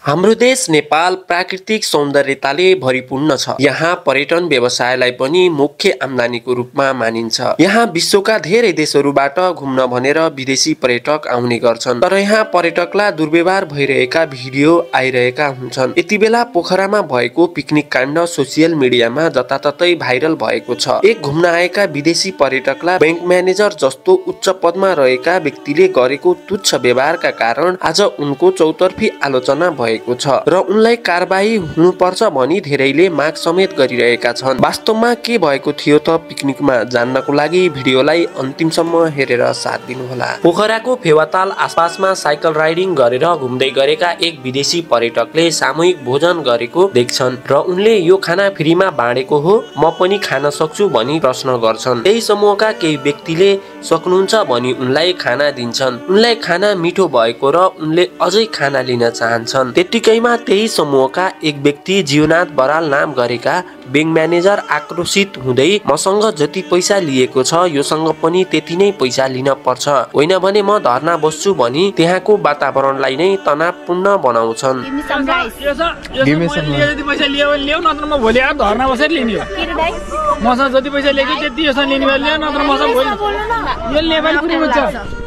हाम्रो देश नेपाल प्राकृतिक सौन्दर्यताले भरिपूर्ण छ। यहाँ पर्यटन व्यवसायलाई पनि मुख्य आम्दानीको रूपमा मानिन्छ। यहाँ विश्वका धेरै देशहरूबाट घुम्न भनेर विदेशी पर्यटक आउने गर्छन्। तर यहाँ पर्यटकलाई दुर्व्यवहार भइरहेका भिडियो आइरहेका हुन्छन्। यति बेला पोखरामा भएको पिकनिक काण्ड सोसियल मिडियामा जताततै भाइरल भएको छ। एक घुम्न आएका विदेशी पर्यटकलाई बैंक म्यानेजर जस्तो उच्च पदमा रहेका व्यक्तिले गरेको तुच्छ व्यवहारका कारण आज उनको चौतर्फी आलोचना भएको छ र उनलाई कारबाही हुनुपर्छ भनी धेरैले माग समेत गरिरहेका छन्। वास्तवमा के भएको थियो त पिकनिकमा जान्नको लागि भिडियोलाई अन्तिमसम्म हेरेर साथ दिनुहोला। पोखराको फेवाताल आसपासमा साइकल राइडिङ गरेर घुम्दै गरेका एक विदेशी पर्यटकले सामूहिक भोजन गरेको देख्छन् र उनले यो खाना फ्रीमा बाँडेको हो, म पनि खान सक्छु भनी प्रश्न गर्छन्। त्यही समूहका केही व्यक्तिले सक्नुहुन्छ भनी उनलाई खाना दिन्छन्। उनलाई खाना मिठो भएको र उनले अझै खाना लिन चाहन्छन्। त्यतिकैमा त्यही समूहका एक व्यक्ति जीवनाथ बराल नाम गरेका बैंक म्यानेजर आक्रोशित हुँदै मसँग जति पैसा लिएको छ योसँग पनि त्यति नै पैसा लिन पर्छ, होइन भने म धरना बस्छु भनी त्यहाँको वातावरणलाई नै तनावपूर्ण बनाउँछन्।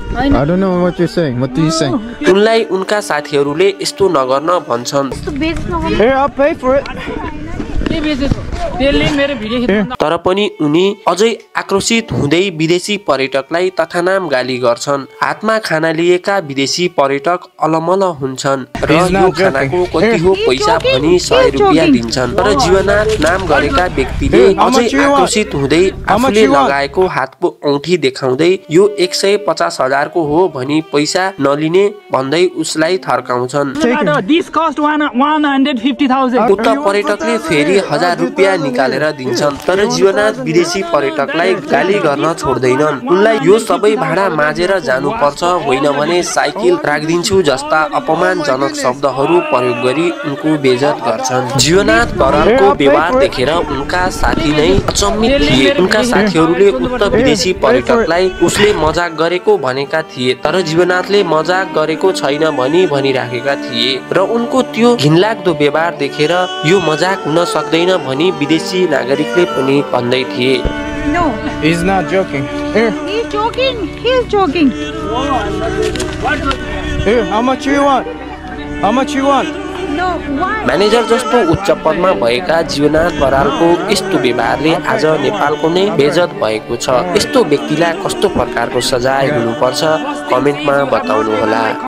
I don't know what you're saying. What do you saying? उनलाई उनका साथीहरूले यस्तो नगर्न भन्छन्। Here, I'll pay for it. तर पनि उनी अझै आक्रोशित हुँदै विदेशी पर्यटकलाई तथानाम गाली गर्छन्। हातमा खाना लिएका विदेशी पर्यटक अलमल हुन्छन् र यो खानाको कति हो पैसा भनी 100 रुपियाँ दिन्छन्। तर जीवनाथ नाम गरेका व्यक्तिले अझै आक्रोशित हुँदै आफूले लगाएको हातको औँठी देखाउँदै यो 150,000 को हो भनी पैसा नलिने भन्दै उसलाई थर्काउँछन्। उक्त पर्यटकले फेरि 1000 रुपियाँ निकालेर दिन्छन्। तर जीवनाथ विदेशी पर्यटकलाई गाली गर्न छोड्दैनन्। उनलाई यो सबै भाडा माझेर जानुपर्छ, होइन भने साइकल राखिदिन्छु जस्ता अपमानजनक शब्दहरू प्रयोग गरी उनको बेइज्जत गर्छन्। जीवनाथ बरालको व्यवहार देखेर उनका साथी नै अचम्मित थिए। उनका साथीहरूले उक्त विदेशी पर्यटकलाई उसले मजाक गरेको भनेका थिए, तर जीवनाथले मजाक गरेको छैन भनी भनिराखेका थिए र उनको त्यो घिनलाग्दो व्यवहार देखेर यो मजाक हुन सक्दैन भनी विदेशी नागरिकले पनि भन्दै थिए। No. He's not joking. Here. He's joking. He's joking. Here, how much you want? How much you want? No, why? Manager जस्तो उच्च पदमा भएका जीवनाथ बरालको यस्तो व्यवहारले आज नेपालको नै बेइज्जत भएको छ। यस्तो व्यक्तिलाई कस्तो प्रकारको सजाय हुनुपर्छ कमेन्टमा बताउनुहोला।